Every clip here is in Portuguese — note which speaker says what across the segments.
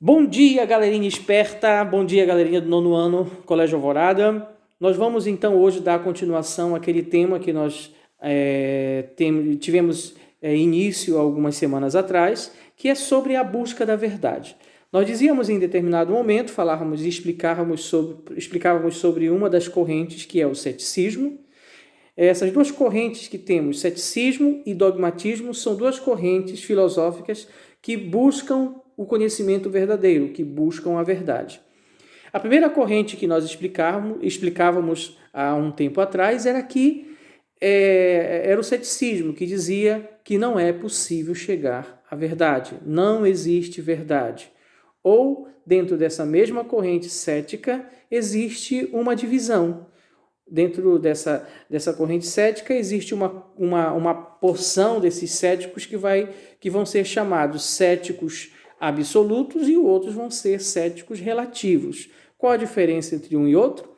Speaker 1: Bom dia, galerinha esperta, bom dia, galerinha do nono ano, Colégio Alvorada. Nós vamos então hoje dar continuação àquele tema que nós tivemos início algumas semanas atrás, que é sobre a busca da verdade. Nós dizíamos em determinado momento, falávamos e explicávamos sobre uma das correntes, que é o ceticismo. Essas duas correntes que temos, ceticismo e dogmatismo, são duas correntes filosóficas que buscam o conhecimento verdadeiro, que buscam a verdade. A primeira corrente que nós explicávamos há um tempo atrás era o ceticismo, que dizia que não é possível chegar à verdade, não existe verdade. Ou, dentro dessa mesma corrente cética, existe uma divisão. Dentro dessa corrente cética existe uma porção desses céticos que vão ser chamados céticos absolutos e outros vão ser céticos relativos. Qual a diferença entre um e outro?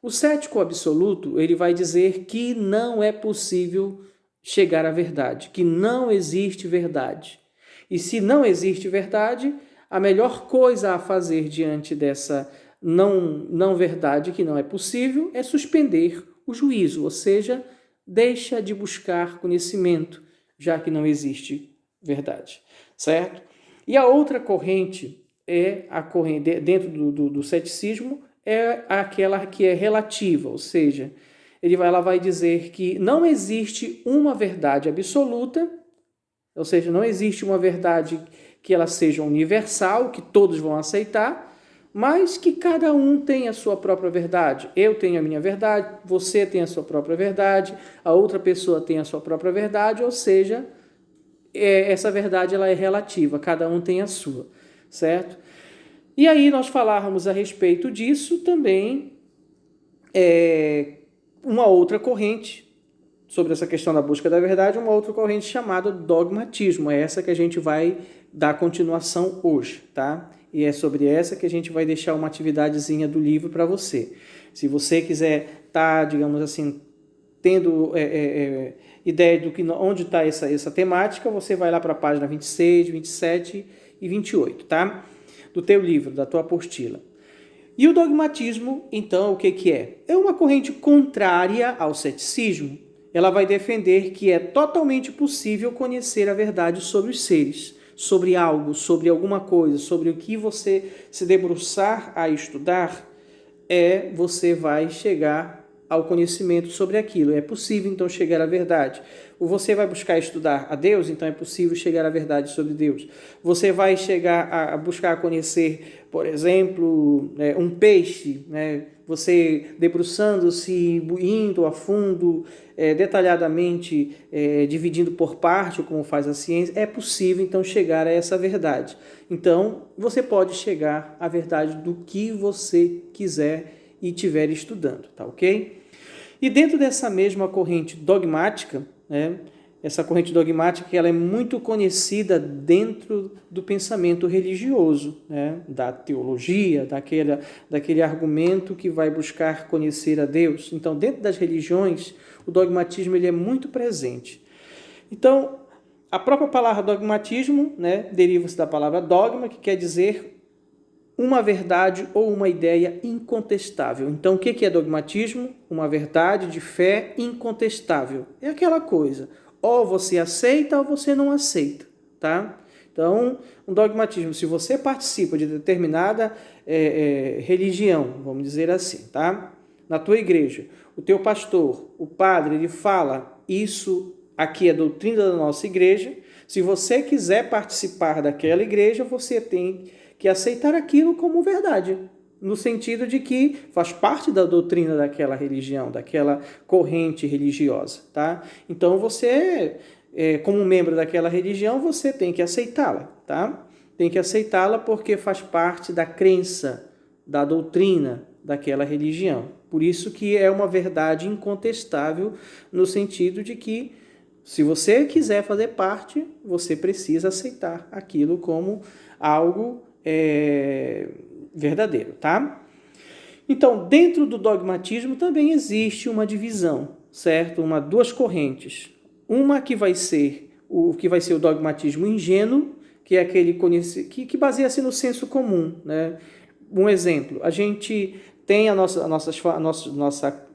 Speaker 1: O cético absoluto, ele vai dizer que não é possível chegar à verdade, que não existe verdade. E se não existe verdade, a melhor coisa a fazer diante dessa não verdade, que não é possível, é suspender o juízo, ou seja, deixa de buscar conhecimento, já que não existe verdade, certo? E a outra corrente dentro do ceticismo, é aquela que é relativa, ou seja, ela vai dizer que não existe uma verdade absoluta, ou seja, não existe uma verdade que ela seja universal, que todos vão aceitar, mas que cada um tem a sua própria verdade. Eu tenho a minha verdade, você tem a sua própria verdade, a outra pessoa tem a sua própria verdade, ou seja, essa verdade ela é relativa, cada um tem a sua, certo? E aí nós falávamos a respeito disso também, uma outra corrente, sobre essa questão da busca da verdade, uma outra corrente chamada dogmatismo, é essa que a gente vai dar continuação hoje, tá? E é sobre essa que a gente vai deixar uma atividadezinha do livro para você. Se você quiser estar, digamos assim, tendo ideia onde está essa temática, você vai lá para a página 26, 27 e 28, tá? Do teu livro, da tua apostila. E o dogmatismo, então, o que é? É uma corrente contrária ao ceticismo. Ela vai defender que é totalmente possível conhecer a verdade sobre os seres, sobre algo, sobre alguma coisa, sobre o que você se debruçar a estudar, você vai chegar ao conhecimento sobre aquilo. É possível, então, chegar à verdade. Ou você vai buscar estudar a Deus, então é possível chegar à verdade sobre Deus. Você vai chegar a buscar conhecer, por exemplo, um peixe, né? Você debruçando-se, indo a fundo, detalhadamente, dividindo por parte, como faz a ciência, é possível, então, chegar a essa verdade. Então, você pode chegar à verdade do que você quiser e estiver estudando, tá ok? E dentro dessa mesma corrente dogmática, né, essa corrente dogmática ela é muito conhecida dentro do pensamento religioso, né, da teologia, daquele argumento que vai buscar conhecer a Deus. Então, dentro das religiões, o dogmatismo ele é muito presente. Então, a própria palavra dogmatismo, né, deriva-se da palavra dogma, que quer dizer uma verdade ou uma ideia incontestável. Então, o que é dogmatismo? Uma verdade de fé incontestável. É aquela coisa, ou você aceita ou você não aceita, tá? Então, um dogmatismo, se você participa de determinada religião, vamos dizer assim, tá? Na tua igreja, o teu pastor, o padre, ele fala, isso aqui é a doutrina da nossa igreja. Se você quiser participar daquela igreja, você tem que aceitar aquilo como verdade, no sentido de que faz parte da doutrina daquela religião, daquela corrente religiosa, tá? Então você, como membro daquela religião, você tem que aceitá-la, tá? Tem que aceitá-la porque faz parte da crença, da doutrina daquela religião. Por isso que é uma verdade incontestável, no sentido de que se você quiser fazer parte, você precisa aceitar aquilo como algo verdadeiro, tá? Então, dentro do dogmatismo também existe uma divisão, certo? Duas correntes. Uma que vai ser o dogmatismo ingênuo, que é aquele que baseia-se no senso comum, né? Um exemplo, a gente tem a nossa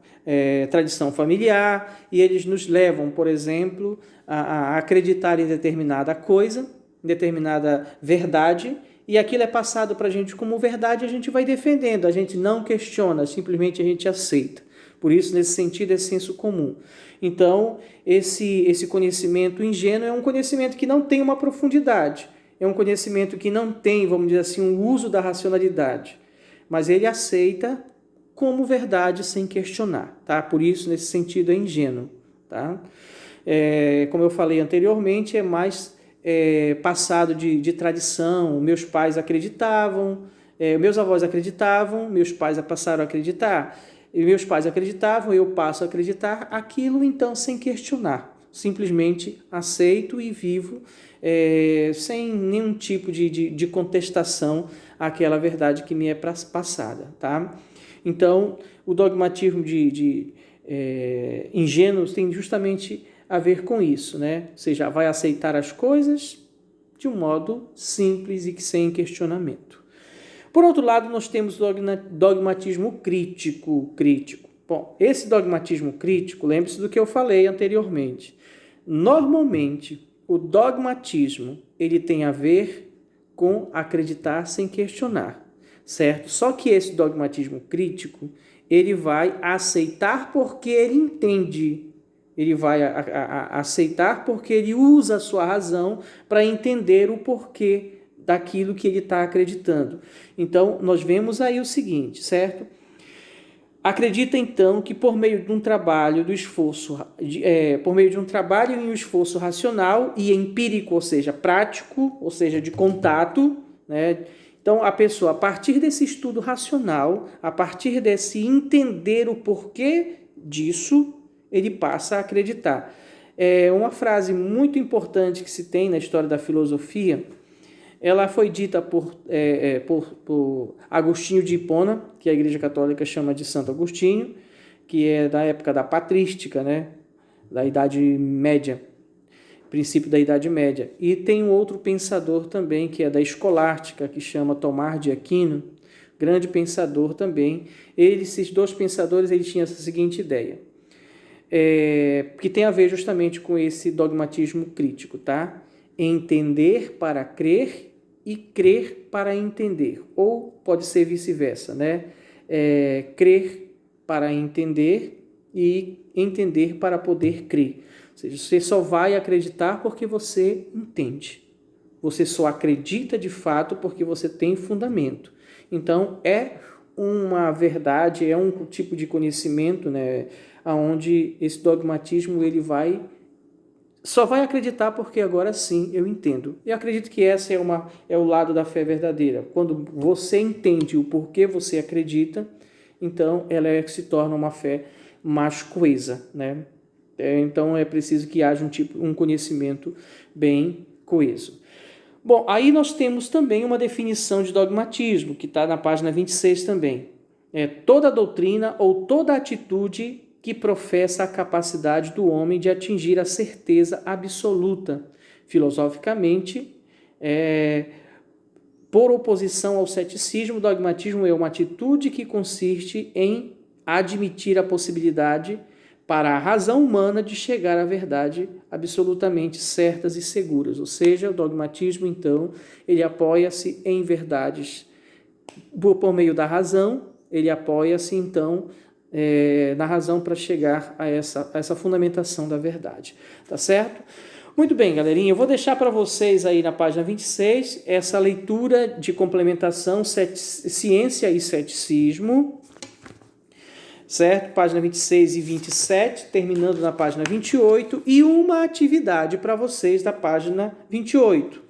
Speaker 1: tradição familiar e eles nos levam, por exemplo, a acreditar em determinada coisa, em determinada verdade, e aquilo é passado para a gente como verdade, a gente vai defendendo, a gente não questiona, simplesmente a gente aceita. Por isso, nesse sentido, é senso comum. Então, esse conhecimento ingênuo é um conhecimento que não tem uma profundidade, é um conhecimento que não tem, vamos dizer assim, um uso da racionalidade, mas ele aceita como verdade sem questionar, tá? Por isso, nesse sentido, é ingênuo, tá? Como eu falei anteriormente, é mais passado de tradição. Meus pais acreditavam, meus avós acreditavam, meus pais passaram a acreditar, e meus pais acreditavam, eu passo a acreditar aquilo, então, sem questionar. Simplesmente aceito e vivo sem nenhum tipo de contestação àquela verdade que me é passada, tá? Então, o dogmatismo ingênuo tem justamente a ver com isso, né? Ou seja, vai aceitar as coisas de um modo simples e sem questionamento. Por outro lado, nós temos o dogmatismo crítico. Bom, esse dogmatismo crítico, lembre-se do que eu falei anteriormente. Normalmente, o dogmatismo ele tem a ver com acreditar sem questionar, certo? Só que esse dogmatismo crítico, ele vai aceitar porque ele entende. Ele vai aceitar porque ele usa a sua razão para entender o porquê daquilo que ele está acreditando. Então, nós vemos aí o seguinte, certo? Acredita, então, que por meio de um trabalho do esforço, por meio de um trabalho em um esforço racional e empírico, ou seja, prático, ou seja, de contato, né? Então, a pessoa, a partir desse estudo racional, a partir desse entender o porquê disso, ele passa a acreditar. É uma frase muito importante que se tem na história da filosofia. Ela foi dita por Agostinho de Hipona, que a Igreja Católica chama de Santo Agostinho, que é da época da patrística, né? Da Idade Média, princípio da Idade Média. E tem um outro pensador também, que é da escolástica, que chama Tomás de Aquino, grande pensador também. Esses dois pensadores tinham essa seguinte ideia, que tem a ver justamente com esse dogmatismo crítico, tá? Entender para crer e crer para entender, ou pode ser vice-versa, né? Crer para entender e entender para poder crer. Ou seja, você só vai acreditar porque você entende. Você só acredita de fato porque você tem fundamento. Então, é uma verdade, é um tipo de conhecimento, né, onde esse dogmatismo ele só vai acreditar porque agora sim eu entendo. E acredito que essa é o lado da fé verdadeira. Quando você entende o porquê você acredita, então ela se torna uma fé mais coesa, né? Então é preciso que haja um conhecimento bem coeso. Bom, aí nós temos também uma definição de dogmatismo, que está na página 26 também. Toda doutrina ou toda atitude que professa a capacidade do homem de atingir a certeza absoluta, filosoficamente, por oposição ao ceticismo. O dogmatismo é uma atitude que consiste em admitir a possibilidade para a razão humana de chegar à verdade absolutamente certas e seguras. Ou seja, o dogmatismo, então, ele apoia-se em verdades por meio da razão, ele apoia-se, então, na razão para chegar a essa fundamentação da verdade. Tá certo? Muito bem, galerinha. Eu vou deixar para vocês aí na página 26 essa leitura de complementação ciência e ceticismo, certo? Página 26 e 27, terminando na página 28, e uma atividade para vocês da página 28,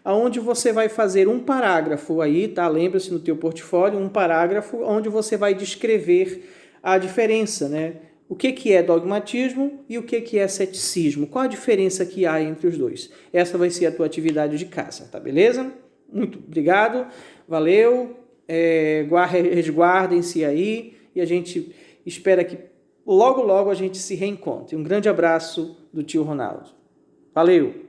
Speaker 1: onde você vai fazer um parágrafo aí, tá? Lembra-se no teu portfólio, um parágrafo onde você vai descrever a diferença, né? O que é dogmatismo e o que é ceticismo? Qual a diferença que há entre os dois? Essa vai ser a tua atividade de casa, tá beleza? Muito obrigado, valeu, resguardem-se aí e a gente espera que logo a gente se reencontre. Um grande abraço do tio Ronaldo. Valeu!